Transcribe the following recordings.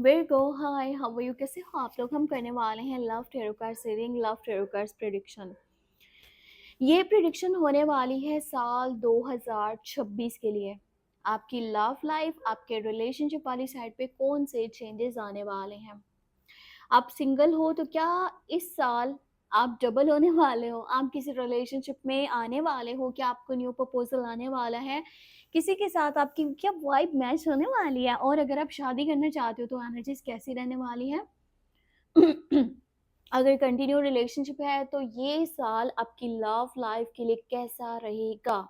Virgo hi, how are you? कैसे हो आप लोग? हम करने वाले हैं love tarot card reading, love tarot card prediction. ये प्रेडिक्शन होने वाली है साल 2026 के लिए। आपकी लव लाइफ, आपके रिलेशनशिप वाली साइड पे कौन से चेंजेस आने वाले हैं। आप सिंगल हो तो क्या इस साल आप डबल होने वाले हो? आप किसी रिलेशनशिप में आने वाले हो? क्या आपको न्यू प्रपोजल आने वाला है? किसी के साथ आपकी क्या वाइब मैच होने वाली है? और अगर आप शादी करना चाहते हो तो एनर्जीज कैसी रहने वाली है? अगर कंटिन्यू रिलेशनशिप है तो ये साल आपकी लव लाइफ के लिए कैसा रहेगा?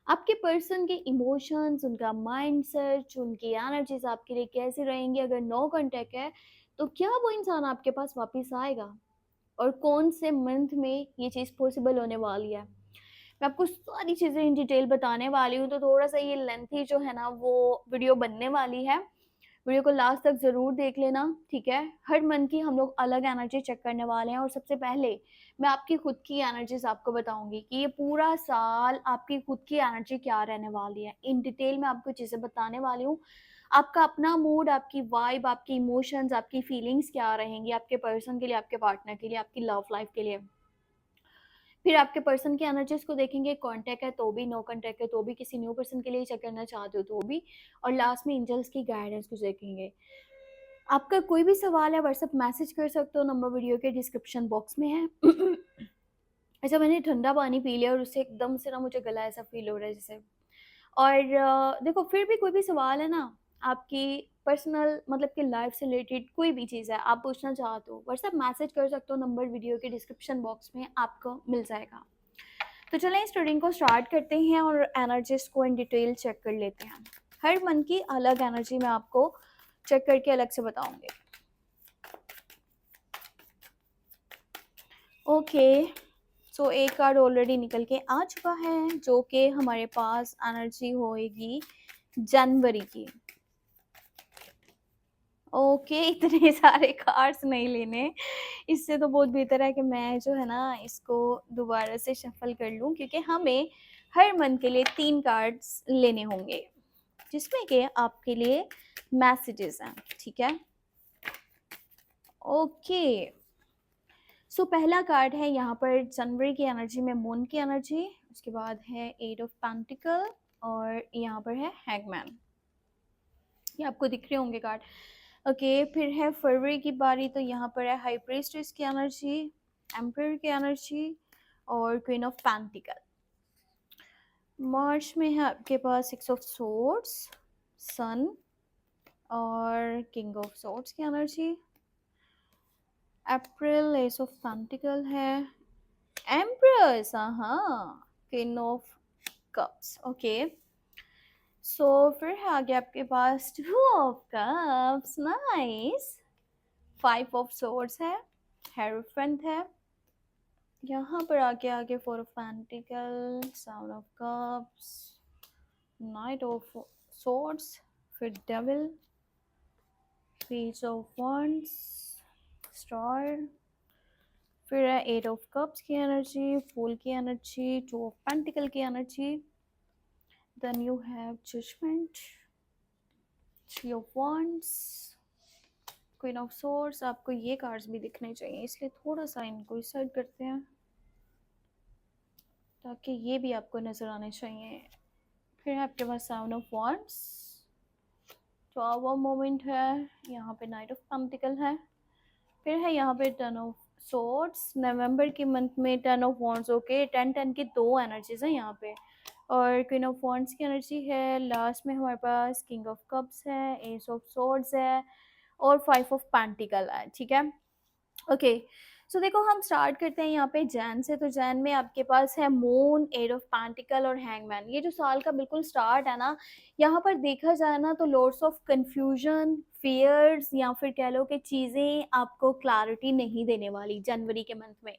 आपके पर्सन के इमोशंस, उनका माइंडसेट, उनकी एनर्जीज आपके लिए कैसी रहेंगी? अगर नो कांटेक्ट है तो क्या वो इंसान आपके पास वापस आएगा? और कौन से मंथ में ये चीज़ पॉसिबल होने वाली है? मैं आपको सारी चीज़ें इन डिटेल बताने वाली हूँ, तो थोड़ा सा ये लेंथी जो है ना वो वीडियो बनने वाली है। वीडियो को लास्ट तक ज़रूर देख लेना, ठीक है? हर मंथ की हम लोग अलग एनर्जी चेक करने वाले हैं और सबसे पहले मैं आपकी खुद की एनर्जीज आपको बताऊंगी कि ये पूरा साल आपकी खुद की एनर्जी क्या रहने वाली है। इन डिटेल में आपको चीज़ें बताने वाली हूँ। आपका अपना मूड, आपकी वाइब, आपकी इमोशंस, आपकी फीलिंग्स क्या रहेंगी आपके पर्सन के लिए, आपके पार्टनर के लिए, आपकी लव लाइफ के लिए। फिर आपके पर्सन की एनर्जीज को देखेंगे, कांटेक्ट है तो भी, नो कांटेक्ट है तो भी, किसी न्यू पर्सन के लिए चेक करना चाहते हो तो भी, और लास्ट में एंजल्स की गाइडेंस को देखेंगे। आपका कोई भी सवाल है व्हाट्सएप मैसेज कर सकते हो, नंबर वीडियो के डिस्क्रिप्शन बॉक्स में है। ऐसा मैंने ठंडा पानी पी लिया और उससे एकदम से ना मुझे गला ऐसा फील हो रहा है जैसे। और देखो, फिर भी कोई भी सवाल है ना आपकी पर्सनल, मतलब कि लाइफ से रिलेटेड कोई भी चीज़ है आप पूछना चाहते हो, व्हाट्सएप मैसेज कर सकते हो, नंबर वीडियो के डिस्क्रिप्शन बॉक्स में आपको मिल जाएगा। तो चलें इस रीडिंग को स्टार्ट करते हैं और एनर्जीज को इन डिटेल चेक कर लेते हैं। हर मन की अलग एनर्जी मैं आपको चेक करके अलग से बताऊंगी। ओके, सो एक कार्ड ऑलरेडी निकल के आ चुका है जो कि हमारे पास एनर्जी होएगी जनवरी की। ओके, इतने सारे कार्ड्स नहीं लेने, इससे तो बहुत बेहतर है कि मैं जो है ना इसको दोबारा से शफल कर लूँ, क्योंकि हमें हर मंथ के लिए 3 कार्ड्स लेने होंगे जिसमें कि आपके लिए मैसेजेस हैं, ठीक है? ओके, सो पहला कार्ड है यहाँ पर जनवरी की एनर्जी में मून की एनर्जी, उसके बाद है 8 ऑफ पेंटिकल और यहाँ पर है हैंगमैन। ये आपको दिख रहे होंगे कार्ड। ओके, फिर है फरवरी की बारी, तो यहाँ पर है हाई प्रीस्टेस की एनर्जी, एम्परर की एनर्जी और क्वीन ऑफ पेंटिकल। मार्च में है आपके पास 6 ऑफ सोर्ड्स, सन और किंग ऑफ सोर्ड्स की energy. April S of pentacle है, एम्प्रेस, हाँ, क्वीन ऑफ कप्स। ओके, सो फिर है आगे आपके पास 2 of cups, nice. 5 of swords है, हेरोफेंट है। यहाँ पर आगे आगे 4 of pentacle, 7 of cups, night of swords, फिर devil, page of wands, star, फिर है 8 ऑफ कप्स की एनर्जी, फूल की एनर्जी, 2 ऑफ पेंटिकल की energy, then you have judgement, 3 of wands, queen of swords. आपको ये कार्ड्स भी दिखने चाहिए, इसलिए थोड़ा सा इनको इस करते हैं ताकि ये भी आपको नज़र आने चाहिए। फिर है आपके पास 7 ऑफ wands, तो वो मोमेंट है, यहाँ पे नाइट ऑफ पेंटिकल है। फिर है यहाँ पे 10 ऑफ सोर्ड्स, नवंबर के मंथ में 10 ऑफ wands। ओके, 10 की 2 एनर्जीज हैं यहाँ पे, और क्वीन ऑफ wands की एनर्जी है। लास्ट में हमारे पास किंग ऑफ कप्स है, एस ऑफ सोर्ड्स है और 5 ऑफ पेंटिकल है, ठीक है? ओके, सो देखो हम स्टार्ट करते हैं यहाँ पे जैन से। तो जैन में आपके पास है मून, 8 ऑफ पेंटिकल और हैंगमैन। ये जो साल का बिल्कुल स्टार्ट है ना, यहाँ पर देखा जाए ना तो लॉट्स ऑफ कंफ्यूजन, फियर्स, या फिर कह लो कि चीज़ें आपको क्लैरिटी नहीं देने वाली जनवरी के मंथ में।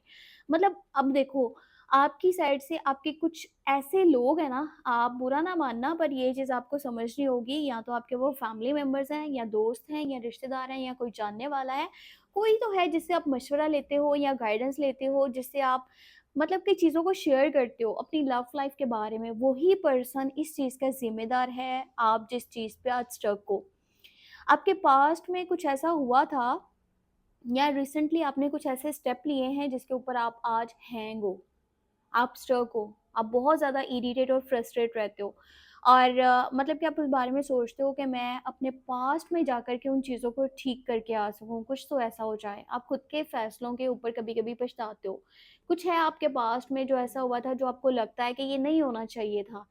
मतलब अब देखो, आपकी साइड से आपके कुछ ऐसे लोग हैं ना, आप बुरा ना मानना, पर ये चीज़ आपको समझनी होगी, या तो आपके वो फैमिली मेम्बर्स हैं, या दोस्त हैं, या रिश्तेदार हैं, या कोई जानने वाला है, कोई तो है जिससे आप मशवरा लेते हो या गाइडेंस लेते हो, जिससे आप मतलब कि चीज़ों को शेयर करते हो अपनी लव लाइफ के बारे में। वही पर्सन इस चीज़ का जिम्मेदार है आप जिस चीज़ पे आज स्टक हो। आपके पास्ट में कुछ ऐसा हुआ था या रिसेंटली आपने कुछ ऐसे स्टेप लिए हैं जिसके ऊपर आप आज हैंग हो, आप स्टक हो, आप बहुत ज़्यादा इरिटेट और फ्रस्ट्रेट रहते हो और मतलब कि आप उस बारे में सोचते हो कि मैं अपने पास्ट में जाकर के उन चीज़ों को ठीक करके आ सकूँ, कुछ तो ऐसा हो जाए। आप खुद के फैसलों के ऊपर कभी-कभी पछताते हो। कुछ है आपके पास्ट में जो ऐसा हुआ था जो आपको लगता है कि ये नहीं होना चाहिए था।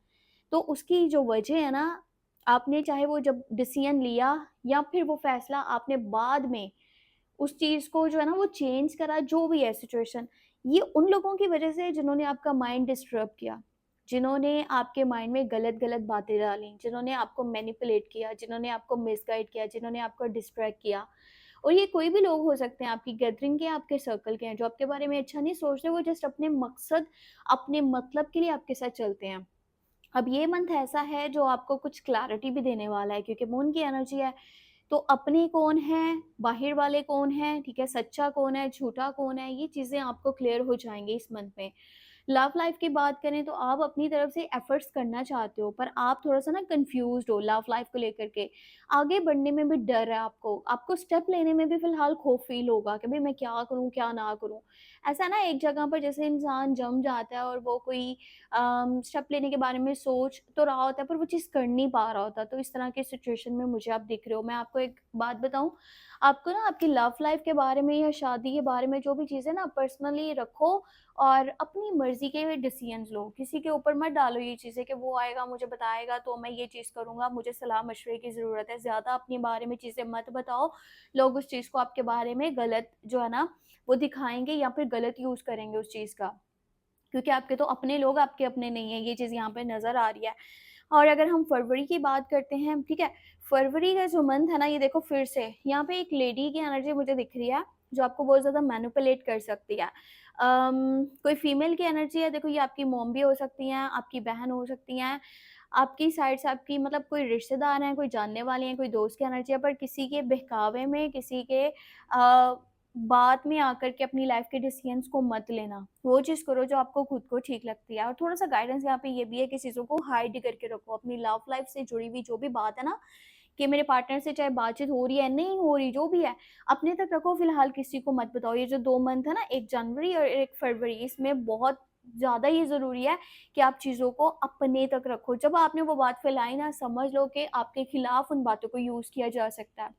तो उसकी जो वजह है ना, आपने चाहे वो जब डिसीज़न लिया या फिर वो फैसला आपने बाद में उस चीज़ को जो है ना वो चेंज करा, जो भी है सिचुएशन, ये उन लोगों की वजह से है जिन्होंने आपका माइंड डिस्टर्ब किया, जिन्होंने आपके माइंड में गलत-गलत बातें डाली, जिन्होंने आपको मैनिपुलेट किया, जिन्होंने आपको मिसगाइड किया, जिन्होंने आपको डिस्ट्रैक्ट किया। और ये कोई भी लोग हो सकते हैं, आपकी गैदरिंग के, आपके सर्कल के हैं, जो आपके बारे में अच्छा नहीं सोचते, वो जस्ट अपने मकसद, अपने मतलब के लिए आपके साथ चलते हैं। अब ये मंथ ऐसा है जो आपको कुछ क्लैरिटी भी देने वाला है क्योंकि मून की एनर्जी है। तो अपने कौन हैं, बाहिर वाले कौन हैं, ठीक है, सच्चा कौन है, झूठा कौन है, ये चीज़ें आपको क्लियर हो जाएँगी इस मंथ में। लव लाइफ की बात करें तो आप अपनी तरफ से एफर्ट्स करना चाहते हो, पर आप थोड़ा-सा ना कन्फ्यूज़्ड हो लव लाइफ को लेकर के। आगे बढ़ने में भी डर है आपको, आपको स्टेप लेने में भी फ़िलहाल खौफ़ फ़ील होगा कि भई मैं क्या करूँ, क्या ना करूँ? ऐसा ना एक जगह पर जैसे इंसान जम जाता है और वो कोई स्टेप लेने के बारे में सोच तो रहा होता है पर वो चीज़ कर नहीं पा रहा होता। तो इस तरह की सिचुएशन में मुझे आप दिख रहे हो। मैं आपको एक बात बताऊँ, आपको ना आपकी लव लाइफ़ के बारे में या शादी के बारे में जो भी चीज़ें ना पर्सनली रखो और अपनी मर्ज़ी के डिसीज़न्स लो। किसी के ऊपर मत डालो ये चीज़ें कि वो आएगा मुझे बताएगा तो मैं ये चीज़ करूँगा, मुझे सलाह-मशवरे की ज़रूरत है। ज़्यादा अपने बारे में चीज़ें मत बताओ, लोग उस चीज़ को आपके बारे में गलत जो है ना वो दिखाएँगे या फिर गलत यूज़ करेंगे उस चीज़ का। क्योंकि आपके तो अपने लोग आपके अपने नहीं हैं, ये चीज़ यहाँ पे नज़र आ रही है। और अगर हम फरवरी की बात करते हैं, ठीक है? फरवरी का जो मंथ है ना, ये देखो फिर से यहाँ पे एक लेडी की एनर्जी मुझे दिख रही है, जो आपको बहुत ज़्यादा मैनिपुलेट कर सकती है। कोई फीमेल की एनर्जी है, देखो ये आपकी मॉम भी हो सकती हैं, आपकी बहन हो सकती हैं, आपकी साइड से आपकी मतलब कोई रिश्तेदार हैं, कोई जानने वाले हैं, कोई दोस्त की एनर्जी है, पर किसी के बहकावे में, किसी के बात में आकर के अपनी लाइफ़ के डिसीज़न्स को मत लेना। वो चीज़ करो जो आपको खुद को ठीक लगती है और थोड़ा-सा गाइडेंस यहाँ पे ये भी है कि चीज़ों को हाइड करके रखो। अपनी लव लाइफ़ से जुड़ी हुई जो भी बात है ना, कि मेरे पार्टनर से चाहे बातचीत हो रही है, नहीं हो रही, जो भी है, अपने तक रखो, फ़िलहाल किसी को मत बताओ। ये जो 2 मंथ है ना, 1 जनवरी और 1 फरवरी, इसमें बहुत ज़्यादा ये ज़रूरी है कि आप चीज़ों को अपने तक रखो। जब आपने वो बात फैलाई ना, समझ लो कि आपके खिलाफ उन बातों को यूज़ किया जा सकता है।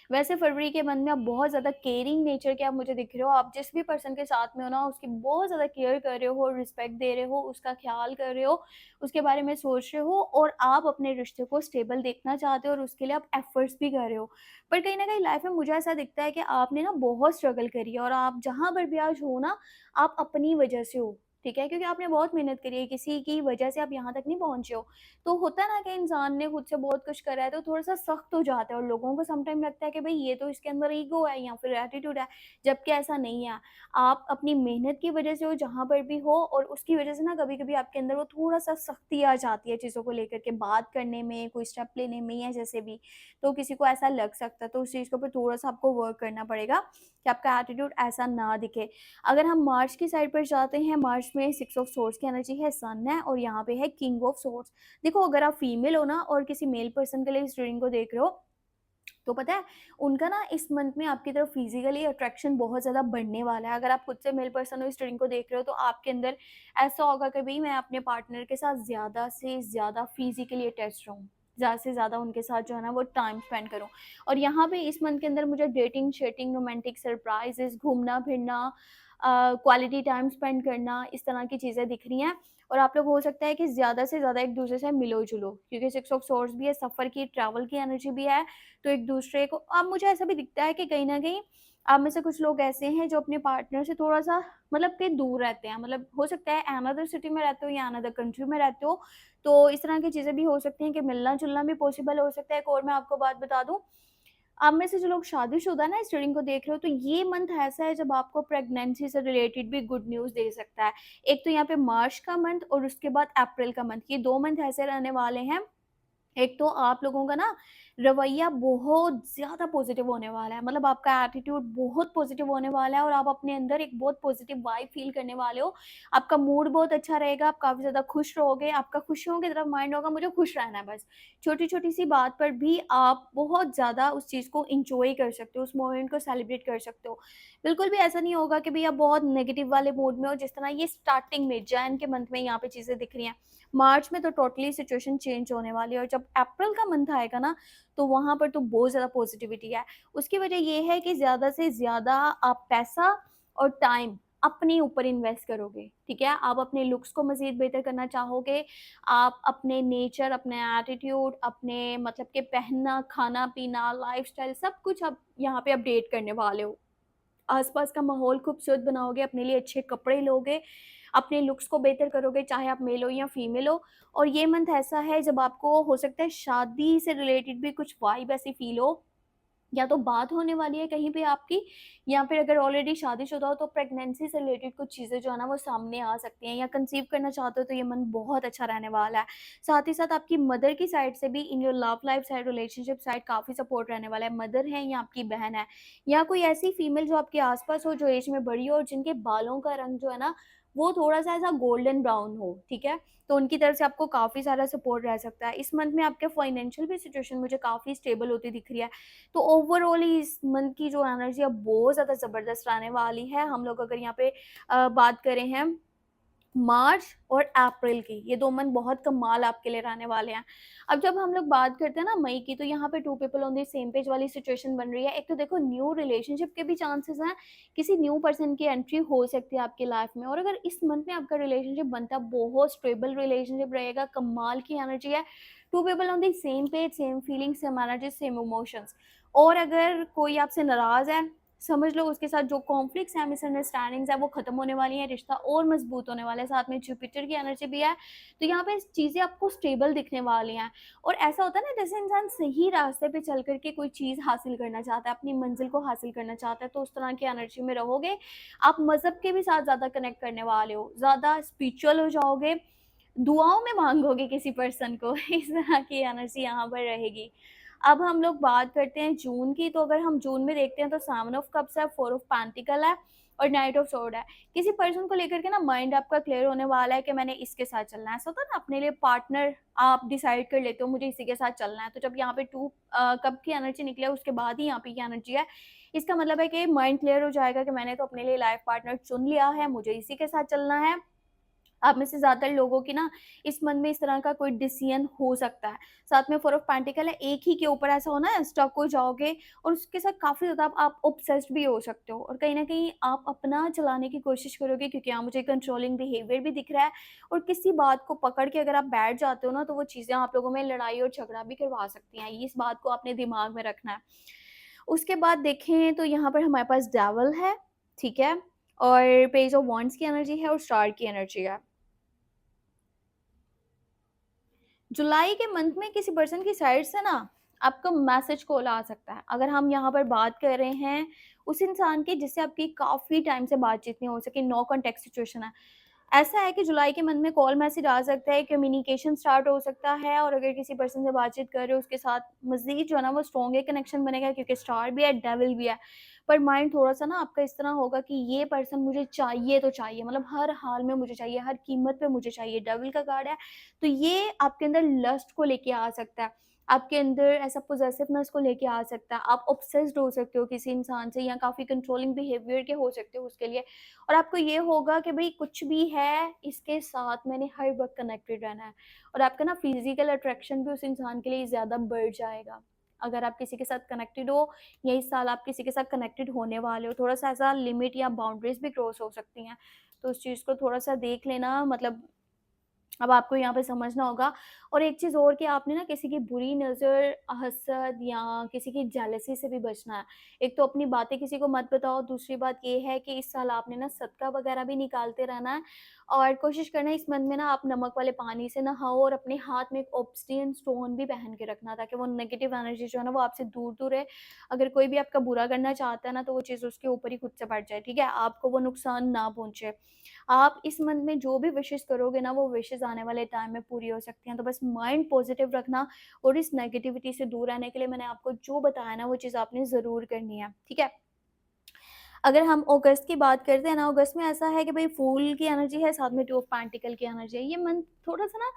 वैसे फरवरी के मंथ में आप बहुत ज़्यादा केयरिंग नेचर के आप मुझे दिख रहे हो। आप जिस भी पर्सन के साथ में हो ना, उसकी बहुत ज़्यादा केयर कर रहे हो, रिस्पेक्ट दे रहे हो, उसका ख़्याल कर रहे हो, उसके बारे में सोच रहे हो और आप अपने रिश्ते को स्टेबल देखना चाहते हो और उसके लिए आप एफ़र्ट्स भी कर रहे हो। पर कहीं न कहीं लाइफ़ में मुझे ऐसा दिखता है कि आपने ना बहुत स्ट्रगल करी है और आप जहाँ पर भी आज हो ना, आप अपनी वजह से हो, ठीक है? क्योंकि आपने बहुत मेहनत करी है, किसी की वजह से आप यहाँ तक नहीं पहुँचे हो। तो होता है ना कि इंसान ने खुद से बहुत कुछ करा है तो थोड़ा-सा सख्त हो जाता है और लोगों को सम टाइम लगता है कि भई ये तो इसके अंदर ईगो है या फिर एटीट्यूड है, जबकि ऐसा नहीं है। आप अपनी मेहनत की वज़ह से हो जहाँ पर भी हो और उसकी वज़ह से ना कभी-कभी आपके अंदर वो थोड़ा-सा सख्ती आ जाती है चीज़ों को लेकर के बात करने में, कोई स्टेप लेने में या जैसे भी। तो किसी को ऐसा लग सकता है तो उस चीज़ के ऊपर थोड़ा-सा आपको वर्क करना पड़ेगा कि आपका एटीट्यूड ऐसा ना दिखे। अगर हम मार्च की साइड पर जाते हैं, मार्च में 6 ऑफ सोर्ड्स की एनर्जी है, सन है और यहाँ पे है किंग ऑफ सोर्ड्स। देखो अगर आप फीमेल हो ना और किसी मेल पर्सन के लिए इस रीडिंग को देख रहे हो, तो पता है उनका ना इस मंथ में आपकी तरफ फिजिकली अट्रैक्शन बहुत ज़्यादा बढ़ने वाला है। अगर आप खुद से मेल पर्सन हो, इस रीडिंग को देख रहे हो, तो आपके अंदर ऐसा होगा कि भई मैं अपने पार्टनर के साथ ज़्यादा से ज़्यादा फिजिकली अटैच रहूँ। ज़्यादा से ज़्यादा उनके साथ जो है ना वो टाइम स्पेंड करूँ। और यहाँ पे इस मंथ के अंदर मुझे डेटिंग, शेटिंग, रोमांटिक सरप्राइज़ेज़, घूमना-फिरना, क्वालिटी टाइम स्पेंड करना, इस तरह की चीज़ें दिख रही हैं। और आप लोग हो सकता है कि ज़्यादा से ज़्यादा एक-दूसरे से मिलो-जुलो, क्योंकि 6 ऑफ सोर्ड्स भी है, सफ़र की, ट्रैवल की एनर्जी भी है, तो एक-दूसरे को अब मुझे ऐसा भी दिखता है कि कहीं न कहीं आप में से कुछ लोग ऐसे हैं जो अपने पार्टनर से थोड़ा-सा मतलब कि दूर रहते हैं। मतलब हो सकता है अनदर सिटी में रहते हो या अनदर कंट्री में रहते हो, तो इस तरह की चीज़ें भी हो सकती हैं कि मिलना-जुलना भी पॉसिबल हो सकता है। एक और मैं आपको बात बता दूँ, आप में से जो लोग शादीशुदा ना इस रीडिंग को देख रहे हो, तो ये मंथ ऐसा है जब आपको प्रेगनेंसी से रिलेटेड भी गुड न्यूज़ दे सकता है। एक तो यहाँ पे मार्च का मंथ और उसके बाद अप्रैल का मंथ, ये 2 मंथ ऐसे रहने वाले हैं। एक तो आप लोगों का ना रवैया बहुत ज़्यादा पॉज़िटिव होने वाला है, मतलब आपका एटीट्यूड बहुत पॉज़िटिव होने वाला है और आप अपने अंदर एक बहुत पॉज़िटिव वाइब फ़ील करने वाले हो। आपका मूड बहुत अच्छा रहेगा, आप काफ़ी ज़्यादा खुश रहोगे, आपका खुशियों की तरफ माइंड होगा, मुझे खुश रहना है बस। छोटी-छोटी सी बात पर भी आप बहुत ज़्यादा उस चीज़ को एन्जॉय कर सकते हो, उस मोमेंट को सेलिब्रेट कर सकते हो। बिल्कुल भी ऐसा नहीं होगा कि भई आप बहुत नेगेटिव वाले मूड में हो, जिस तरह ये स्टार्टिंग में जैन के मंथ में यहाँ पे चीज़ें दिख रही हैं। मार्च में तो टोटली सिचुएशन चेंज होने वाली है और जब अप्रैल का मंथ आएगा ना, तो वहाँ पर तो बहुत ज़्यादा पॉज़िटिविटी है। उसकी वजह ये है कि ज़्यादा से ज़्यादा आप पैसा और टाइम अपने ऊपर इन्वेस्ट करोगे, ठीक है? आप अपने लुक्स को मज़ीद बेहतर करना चाहोगे, आप अपने नेचर, अपने एटीट्यूड, अपने मतलब कि पहनना, खाना-पीना, लाइफ़स्टाइल सब कुछ आप यहाँ पे अपडेट करने वाले हो। आस-पास का माहौल खूबसूरत बनाओगे, अपने लिए अच्छे कपड़े लोगे, अपने लुक्स को बेहतर करोगे, चाहे आप मेल हो या फीमेल हो। और ये मंथ ऐसा है जब आपको हो सकता है शादी से रिलेटेड भी कुछ वाइब ऐसी फ़ील हो, या तो बात होने वाली है कहीं पे आपकी, या फिर अगर ऑलरेडी शादीशुदा हो तो प्रेगनेंसी से रिलेटेड कुछ चीज़ें जो है ना वो सामने आ सकती हैं, या कंसीव करना चाहते हो तो ये मंथ बहुत अच्छा रहने वाला है। साथ ही साथ आपकी मदर की साइड से भी in your love life side, relationship side काफ़ी सपोर्ट रहने वाला है। मदर है या आपकी बहन है, या कोई ऐसी फीमेल जो आपके आस-पास हो, जो एज में बड़ी हो और जिनके बालों का रंग जो है ना वो थोड़ा-सा ऐसा गोल्डन ब्राउन हो, ठीक है? तो उनकी तरफ से आपको काफ़ी सारा सपोर्ट रह सकता है। इस मंथ में आपके फाइनेंशियल भी सिचुएशन मुझे काफ़ी स्टेबल होती दिख रही है। तो ओवरऑल ही इस मंथ की जो एनर्जी है बहुत ज़्यादा ज़बरदस्त रहने वाली है। हम लोग अगर यहाँ पे बात करें हैं मार्च और अप्रैल की, ये 2 मंथ बहुत कमाल आपके लिए रहने वाले हैं। अब जब हम लोग बात करते हैं ना मई की, तो यहाँ पे 2 people on the same page वाली सिचुएशन बन रही है। एक तो देखो न्यू रिलेशनशिप के भी चांसेस हैं, किसी न्यू पर्सन की एंट्री हो सकती है आपकी लाइफ में, और अगर इस मंथ में आपका रिलेशनशिप बनता है, बहुत स्टेबल रिलेशनशिप रहेगा, कमाल की एनर्जी है। 2 people on the same page, same feelings, same energy, same emotions. और अगर कोई आपसे नाराज़ है, समझ लो उसके साथ जो कॉन्फ्लिक्ट्स हैं, मिसअंडरस्टैंडिंग्स हैं, वो खत्म होने वाली हैं, रिश्ता और मजबूत होने वाला है। साथ में जुपिटर की एनर्जी भी है, तो यहाँ पे चीज़ें आपको स्टेबल दिखने वाली हैं। और ऐसा होता है ना, जैसे इंसान सही रास्ते पे चल कर के कोई चीज़ हासिल करना चाहता है, अपनी मंजिल को हासिल करना चाहता है, तो उस तरह की एनर्जी में रहोगे। आप मज़हब के भी साथ ज़्यादा कनेक्ट करने वाले हो, ज़्यादा स्पिरिचुअल हो जाओगे, दुआओं में मांगोगे किसी पर्सन को इस तरह की एनर्जी यहाँ पर रहेगी। अब हम लोग बात करते हैं जून की, तो अगर हम जून में देखते हैं तो 7 ऑफ कप्स है, 4 ऑफ पेंटिकल है और नाइट ऑफ स्वॉर्ड है। किसी पर्सन को लेकर के ना माइंड आपका क्लियर होने वाला है कि मैंने इसके साथ चलना है। ऐसा होता है ना, अपने लिए पार्टनर आप डिसाइड कर लेते हो मुझे इसी के साथ चलना है। तो जब यहाँ पे 2 कप की एनर्जी निकली है, उसके बाद ही यहाँ पे की एनर्जी है। इसका मतलब है कि माइंड क्लियर हो जाएगा कि मैंने तो अपने लिए लाइफ पार्टनर चुन लिया है, मुझे इसी के साथ चलना है। आप में से ज़्यादातर लोगों की ना इस मन में इस तरह का कोई डिसीजन हो सकता है। साथ में 4 ऑफ पेंटिकल है, एक ही के ऊपर ऐसा होना है स्टक हो जाओगे, और उसके साथ काफ़ी ज़्यादा आप ऑब्सेस्ड भी हो सकते हो, और कहीं न कहीं आप अपना चलाने की कोशिश करोगे, क्योंकि यहाँ मुझे कंट्रोलिंग बिहेवियर भी दिख रहा है, और किसी बात को पकड़ के अगर आप बैठ जाते हो ना, तो वो चीज़ें आप लोगों में लड़ाई और झगड़ा भी करवा सकती हैं। इस बात को आपने दिमाग में रखना है। उसके बाद देखें तो यहाँ पर हमारे पास डेविल है, ठीक है? और पेज ऑफ वांड्स की एनर्जी है और स्टार की एनर्जी है। जुलाई के मंथ में किसी पर्सन की साइड से ना आपको मैसेज कॉल आ सकता है। अगर हम यहाँ पर बात कर रहे हैं उस इंसान की जिससे आपकी काफ़ी टाइम से बातचीत नहीं हो सकी, नो कॉन्टैक्ट सिचुएशन है। ऐसा है कि जुलाई के मंथ में कॉल मैसेज आ सकता है, कम्युनिकेशन स्टार्ट हो सकता है, और अगर किसी पर्सन से बातचीत कर रहे हो उसके साथ मज़ीद जो है ना वो स्ट्रॉन्गर कनेक्शन बनेगा, क्योंकि स्टार भी है, डेविल भी है। पर माइंड थोड़ा-सा ना आपका इस तरह होगा कि ये पर्सन मुझे चाहिए तो चाहिए, मतलब हर हाल में मुझे चाहिए, हर कीमत पे मुझे चाहिए। डेविल का कार्ड है, तो ये आपके अंदर लस्ट को लेके आ सकता है। आपके अंदर ऐसा पॉसेसिवनेस को लेके आ सकता है। आप ऑब्सेस्ड हो सकते हो किसी इंसान से, या काफ़ी कंट्रोलिंग बिहेवियर के हो सकते हो उसके लिए। और आपको ये होगा कि भई कुछ भी है, इसके साथ मैंने हर वक़्त कनेक्टेड रहना है, और आपका ना फिज़िकल अट्रैक्शन भी उस इंसान के लिए ज़्यादा बढ़ जाएगा। अगर आप किसी के साथ कनेक्टेड हो, या इस साल आप किसी के साथ कनेक्टेड होने वाले हो, थोड़ा-सा ऐसा लिमिट या बाउंड्रीज़ भी क्रॉस हो सकती हैं। तो उस चीज़ को थोड़ा-सा देख लेना, मतलब अब आपको यहाँ पे समझना होगा। और एक चीज़ और कि आपने ना किसी की बुरी नज़र, हसद या किसी की जेलसी से भी बचना है। एक तो अपनी बातें किसी को मत बताओ, दूसरी बात ये है कि इस साल आपने ना सदका वगैरह भी निकालते रहना है, और कोशिश करना है इस मंथ में ना आप नमक वाले पानी से नहाओ, और अपने हाथ में एक ऑब्सिडियन स्टोन भी पहन के रखना, ताकि वो नेगेटिव एनर्जी जो है ना वो आपसे दूर-दूर रहे। अगर कोई भी आपका बुरा करना चाहता है ना, तो वो चीज़ उसके ऊपर ही खुद से पड़ जाए, ठीक है? आपको वो नुकसान ना पहुँचे। आप इस मंथ में जो भी विशेज़ करोगे ना, वो विशेज़ आने वाले टाइम में पूरी हो सकती हैं। तो बस माइंड पॉज़िटिव रखना और इस नेगेटिविटी से दूर रहने के लिए मैंने आपको जो बताया ना, वो चीज़ आपने ज़रूर करनी है, ठीक है? अगर हम अगस्त की बात करते हैं ना, अगस्त में ऐसा है कि भई फूल की एनर्जी है, साथ में टू ऑफ पेंटिकल की एनर्जी है। ये मंथ थोड़ा-सा ना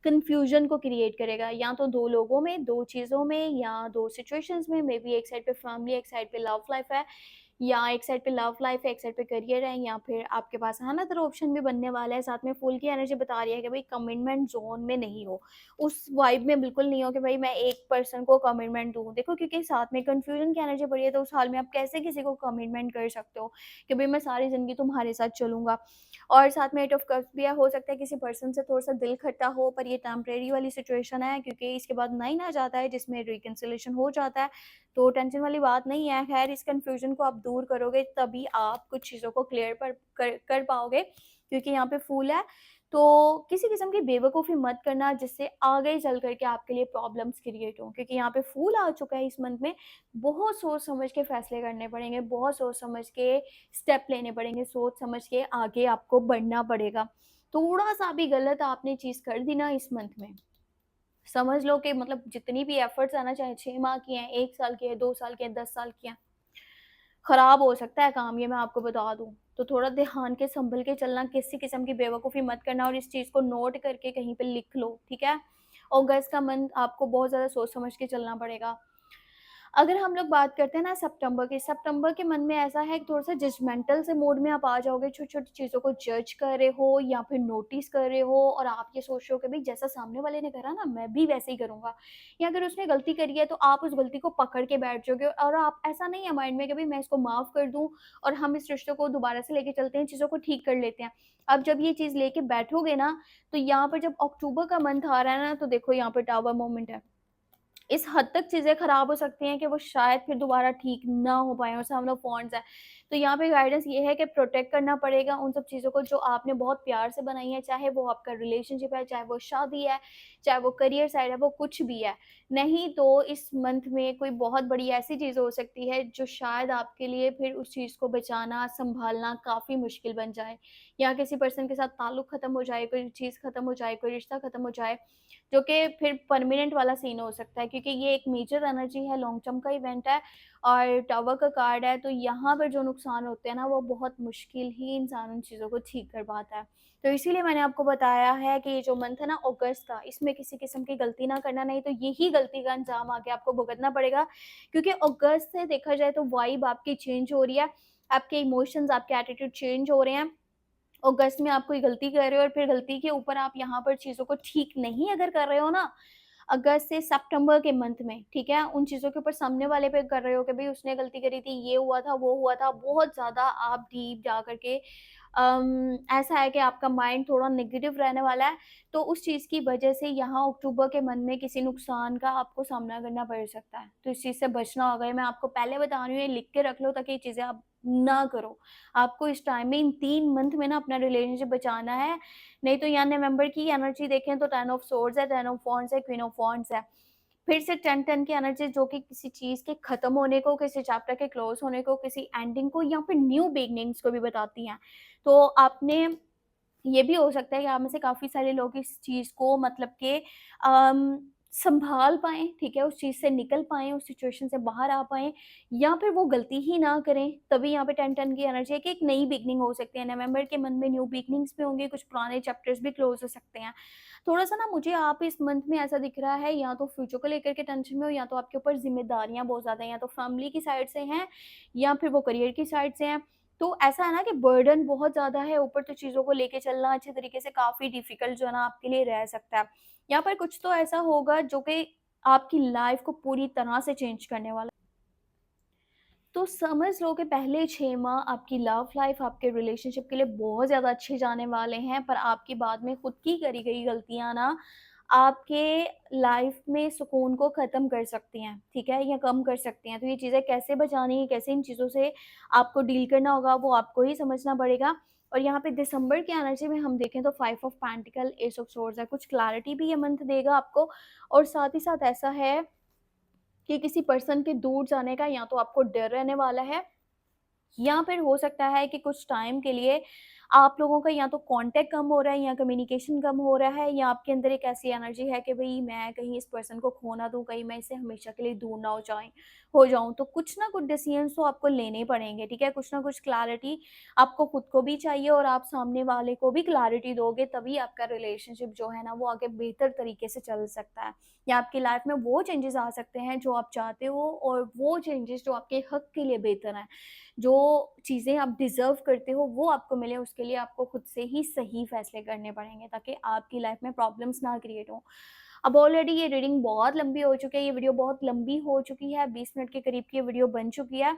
कन्फ्यूज़न को क्रिएट करेगा, या तो 2 लोगों में, 2 चीज़ों में या 2 सिचुएशंस में। मे बी एक साइड पे फैमिली, एक साइड पे लव लाइफ़ है, या एक साइड पे लव लाइफ़ है, एक साइड पे करियर है, या फिर आपके पास अनदर ऑप्शन भी बनने वाला है। साथ में फूल की एनर्जी बता रही है कि भई कमिटमेंट ज़ोन में नहीं हो, उस वाइब में बिल्कुल नहीं हो कि भई मैं एक पर्सन को कमिटमेंट दूँ। देखो, क्योंकि साथ में कन्फ्यूज़न की एनर्जी बढ़ी है, तो उस हाल में आप कैसे किसी को कमिटमेंट कर सकते हो कि भई मैं सारी ज़िंदगी तुम्हारे साथ चलूँगा। और साथ में एट ऑफ कप्स भी है, हो सकता है किसी पर्सन से थोड़ा-सा दिल खट्टा हो, पर ये टेम्परेरी वाली सिचुएशन है, क्योंकि इसके बाद 9 आ जाता है जिसमें रिकन्सिलिएशन हो जाता है, तो टेंशन वाली बात नहीं है। ख़ैर, इस कन्फ्यूज़न को आप दूर करोगे तभी आप कुछ चीज़ों को क्लियर पर कर पाओगे, क्योंकि यहाँ पे फूल है। तो किसी किस्म की बेवकूफ़ी मत करना जिससे आगे चल कर के आपके लिए प्रॉब्लम्स क्रिएट हों, क्योंकि यहाँ पे फूल आ चुका है इस मंथ में। बहुत सोच समझ के फ़ैसले करने पड़ेंगे, बहुत सोच समझ के स्टेप लेने पड़ेंगे, सोच समझ के आगे आपको बढ़ना पड़ेगा। थोड़ा-सा भी गलत आपने चीज़ कर दी ना इस मंथ में, समझ लो कि मतलब जितनी भी एफर्ट्स है ना, चाहे 6 माह की हैं, 1 साल की है, 2 साल की है, 10 साल की हैं, खराब हो सकता है काम, ये मैं आपको बता दूँ। तो थोड़ा ध्यान के सँभल के चलना, किसी किस्म की बेवकूफ़ी मत करना, और इस चीज़ को नोट करके कहीं पे लिख लो, ठीक है? अगस्त का मंथ आपको बहुत ज़्यादा सोच समझ के चलना पड़ेगा। अगर हम लोग बात करते हैं ना सितंबर के मन में ऐसा है कि थोड़ा-सा जजमेंटल से मोड में आप आ जाओगे, छोटी-छोटी चीज़ों को जज कर रहे हो या फिर नोटिस कर रहे हो, और आप ये सोच रहे हो कि भई जैसा सामने वाले ने करा ना, मैं भी वैसे ही करूँगा। या अगर उसने गलती करी है तो आप उस गलती को पकड़ के बैठ जाओगे, और आप ऐसा नहीं है माइंड में कि भई मैं इसको माफ़ कर दूँ और हम इस रिश्ते को दोबारा से लेके चलते हैं, चीज़ों को ठीक कर लेते हैं। अब जब ये चीज़ लेके बैठोगे ना, तो यहाँ पर जब अक्टूबर का मंथ आ रहा है ना, तो देखो यहाँ पे टावर मोमेंट है। इस हद तक चीज़ें ख़राब हो सकती हैं कि वो शायद फिर दोबारा ठीक ना हो पाएँ, और हम लोग फॉन्ट्स हैं। तो यहाँ पे गाइडेंस ये है कि प्रोटेक्ट करना पड़ेगा उन सब चीज़ों को जो आपने बहुत प्यार से बनाई है, चाहे वो आपका रिलेशनशिप है, चाहे वो शादी है, चाहे वो करियर साइड है, वो कुछ भी है। नहीं तो इस मंथ में कोई बहुत बड़ी ऐसी चीज़ हो सकती है जो शायद आपके लिए फिर उस चीज़ को बचाना, सँभालना काफ़ी मुश्किल बन जाए। या किसी पर्सन के साथ ताल्लुक ख़त्म हो जाए, कोई चीज़ ख़त्म हो जाए, कोई रिश्ता ख़त्म हो जाए, जो कि फिर परमानेंट वाला सीन हो सकता है, क्योंकि ये एक मेजर एनर्जी है, लॉन्ग टर्म का इवेंट है और टावर का कार्ड है, तो यहाँ पर जो नुकसान होते हैं ना, वो बहुत मुश्किल ही इंसान उन चीज़ों को ठीक कर पाता है। तो इसीलिए मैंने आपको बताया है कि ये जो मंथ है ना अगस्त का, इसमें किसी किस्म की गलती ना करना, नहीं तो यही गलती का अंजाम आगे आपको भुगतना पड़ेगा, क्योंकि अगस्त से देखा जाए तो वाइब आपकी चेंज हो रही है, आपके इमोशंस, आपके एटीट्यूड चेंज हो रहे हैं। अगस्त में आप कोई गलती कर रहे हो और फिर गलती के ऊपर आप यहाँ पर चीज़ों को ठीक नहीं अगर कर रहे हो ना, अगस्त से सितंबर के मंथ में, ठीक है? उन चीज़ों के ऊपर सामने वाले पे कर रहे हो कि भई उसने गलती करी थी, ये हुआ था, वो हुआ था, बहुत ज़्यादा आप डीप जा कर के ऐसा है कि आपका माइंड थोड़ा नेगेटिव रहने वाला है, तो उस चीज़ की वजह से यहाँ अक्टूबर के मन में किसी नुकसान का आपको सामना करना पड़ सकता है। तो इस चीज़ से बचना होगा, ये मैं आपको पहले बता रही हूँ, ये लिख के रख लो ताकि ये चीज़ें आप ना करो। आपको इस टाइम में इन 3 मंथ में ना अपना रिलेशनशिप बचाना है, नहीं तो यहाँ नवंबर की एनर्जी देखें तो 10 ऑफ सोर्ड्स है, 10 ऑफ वांड्स है, क्वीन ऑफ वांड्स है। फिर से 10-10 की एनर्जी जो कि किसी चीज़ के खत्म होने को, किसी चैप्टर के क्लोज़ होने को, किसी एंडिंग को या फिर न्यू बिगिनिंग्स को भी बताती हैं। तो आपने ये भी हो सकता है कि आप में से काफ़ी सारे लोग इस चीज़ को मतलब कि सँभाल पाएँ, ठीक है? उस चीज़ से निकल पाएँ, उस सिचुएशन से बाहर आ पाएँ, या फिर वो गलती ही ना करें। तभी यहाँ पे 10-10 की एनर्जी है कि एक नई बिगिनिंग हो सकती है। नवंबर के मंथ में न्यू बिगिनिंग्स भी होंगी, कुछ पुराने चैप्टर्स भी क्लोज़ हो सकते हैं। थोड़ा-सा ना मुझे आप इस मंथ में ऐसा दिख रहा है, या तो फ्यूचर को लेकर के टेंशन में हो, या तो आपके ऊपर ज़िम्मेदारियाँ बहुत ज़्यादा हैं, या तो फैमिली की साइड से हैं, या फिर वो करियर की साइड से हैं। तो ऐसा है ना कि बर्डन बहुत ज़्यादा है, ऊपर तो चीज़ों को लेके चलना अच्छे तरीके से काफ़ी डिफ़िकल्ट जो है ना आपके लिए रह सकता है। यहाँ पर कुछ तो ऐसा होगा जो कि आपकी लाइफ़ को पूरी तरह से चेंज करने वाला है। तो समझ लो कि पहले 6 माह आपकी लव लाइफ़, आपके रिलेशनशिप के लिए बहुत ज़्यादा अच्छे जाने वाले हैं, पर आपकी बाद में खुद की करी गई गलतियाँ ना आपके लाइफ़ में सुकून को ख़त्म कर सकती हैं, ठीक है? या कम कर सकती हैं। तो ये चीज़ें कैसे बचानी है, कैसे इन चीज़ों से आपको डील करना होगा, वो आपको ही समझना पड़ेगा। और यहाँ पे दिसंबर की एनर्जी में हम देखें तो 5 of pentacle, S of swords है, कुछ क्लैरिटी भी ये मंथ देगा आपको, और साथ ही साथ ऐसा है कि किसी पर्सन के दूर जाने का या तो आपको डर रहने वाला है, या फिर हो सकता है कि कुछ टाइम के लिए आप लोगों का या तो कॉन्टैक्ट कम हो रहा है या कम्युनिकेशन कम हो रहा है, या आपके अंदर एक ऐसी एनर्जी है कि भई मैं कहीं इस पर्सन को खो ना दूँ, कहीं मैं इससे हमेशा के लिए दूर ना हो जाऊँ। तो कुछ ना कुछ डिसीज़न्स तो आपको लेने पड़ेंगे, ठीक है? कुछ ना कुछ क्लैरिटी आपको खुद को भी चाहिए और आप सामने वाले को भी क्लैरिटी दोगे, तभी आपका रिलेशनशिप जो है ना वो आगे बेहतर तरीके से चल सकता है। या आपकी लाइफ में वो चेंजेस आ सकते हैं जो आप चाहते हो, और वो चेंजेस जो आपके हक के लिए बेहतर हैं। जो चीज़ें आप डिज़र्व करते हो वो आपको मिले, उसके लिए आपको खुद से ही सही फैसले करने पड़ेंगे, ताकि आपकी लाइफ में प्रॉब्लम्स ना क्रिएट हों। अब ऑलरेडी ये रीडिंग बहुत लंबी हो चुकी है, ये वीडियो बहुत लंबी हो चुकी है, 20 मिनट के करीब की ये वीडियो बन चुकी है।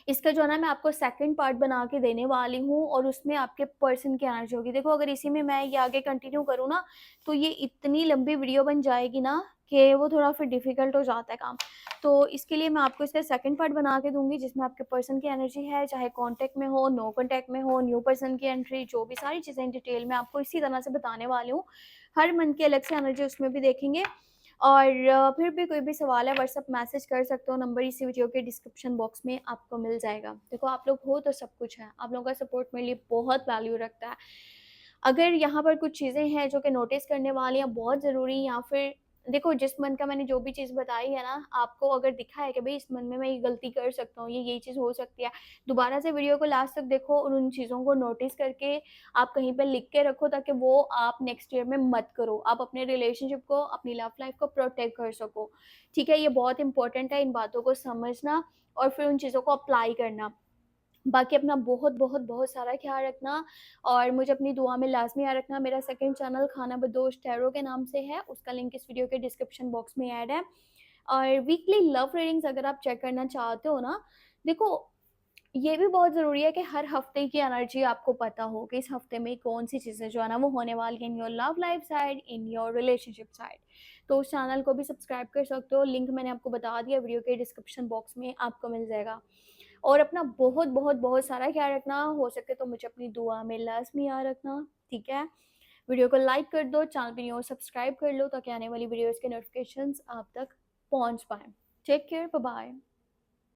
इसका जो है ना मैं आपको सेकंड पार्ट बना के देने वाली हूँ, और उसमें आपके पर्सन की एनर्जी होगी। देखो, अगर इसी में मैं ये आगे कंटिन्यू करूँ ना, तो ये इतनी लंबी वीडियो बन जाएगी ना कि वो थोड़ा फिर डिफ़िकल्ट हो जाता है काम। तो इसके लिए मैं आपको इसका सेकंड पार्ट बना के दूँगी, जिसमें आपके पर्सन की एनर्जी है, चाहे कॉन्टैक्ट में हो, नो कॉन्टैक्ट में हो, न्यू पर्सन की एंट्री, जो भी सारी चीज़ें डिटेल में आपको इसी तरह से बताने वाली हूँ। हर मंथ की अलग से एनर्जी उसमें भी देखेंगे। और फिर भी कोई भी सवाल है, व्हाट्सएप मैसेज कर सकते हो, नंबर इसी वीडियो के डिस्क्रिप्शन बॉक्स में आपको मिल जाएगा। देखो, आप लोग हो तो सब कुछ है, आप लोगों का सपोर्ट मेरे लिए बहुत वैल्यू रखता है। अगर यहाँ पर कुछ चीज़ें हैं जो कि नोटिस करने वाली हैं, बहुत ज़रूरी, या फिर देखो, जिस मन का मैंने जो भी चीज़ बताई है ना, आपको अगर दिखा है कि भई इस मन में मैं ये गलती कर सकता हूँ, ये चीज़ हो सकती है, दोबारा से वीडियो को लास्ट तक देखो और उन चीज़ों को नोटिस करके आप कहीं पे लिख के रखो, ताकि वो आप नेक्स्ट ईयर में मत करो। आप अपने रिलेशनशिप को, अपनी लव लाइफ को प्रोटेक्ट कर सको। ठीक है? ये बहुत इंपॉर्टेंट है इन बातों को समझना और फिर उन चीज़ों को अप्लाई करना। बाकी अपना बहुत सारा ख़्याल रखना, और मुझे अपनी दुआ में लाज़मी याद रखना। मेरा सेकंड चैनल खाना बदोश टैरो के नाम से है, उसका लिंक इस वीडियो के डिस्क्रिप्शन बॉक्स में ऐड है। और वीकली लव रीडिंग्स अगर आप चेक करना चाहते हो ना, देखो, ये भी बहुत ज़रूरी है कि हर हफ्ते की एनर्जी आपको पता हो कि इस हफ्ते में कौन-सी चीज़ें जो है ना वो होने वाली हैं in your love life side, in your relationship side. तो उस चैनल को भी सब्सक्राइब कर सकते हो, लिंक मैंने आपको बता दिया, वीडियो के डिस्क्रिप्शन बॉक्स में आपको मिल जाएगा। और अपना बहुत सारा ख्याल रखना, हो सके तो मुझे अपनी दुआ में लाज़मी याद रखना, ठीक है? वीडियो को लाइक कर दो, चैनल पे न्यू हो सब्सक्राइब कर लो, ताकि आने वाली वीडियोज़ के नोटिफ़िकेशंस आप तक पहुँच पाएँ। Take care, bye bye.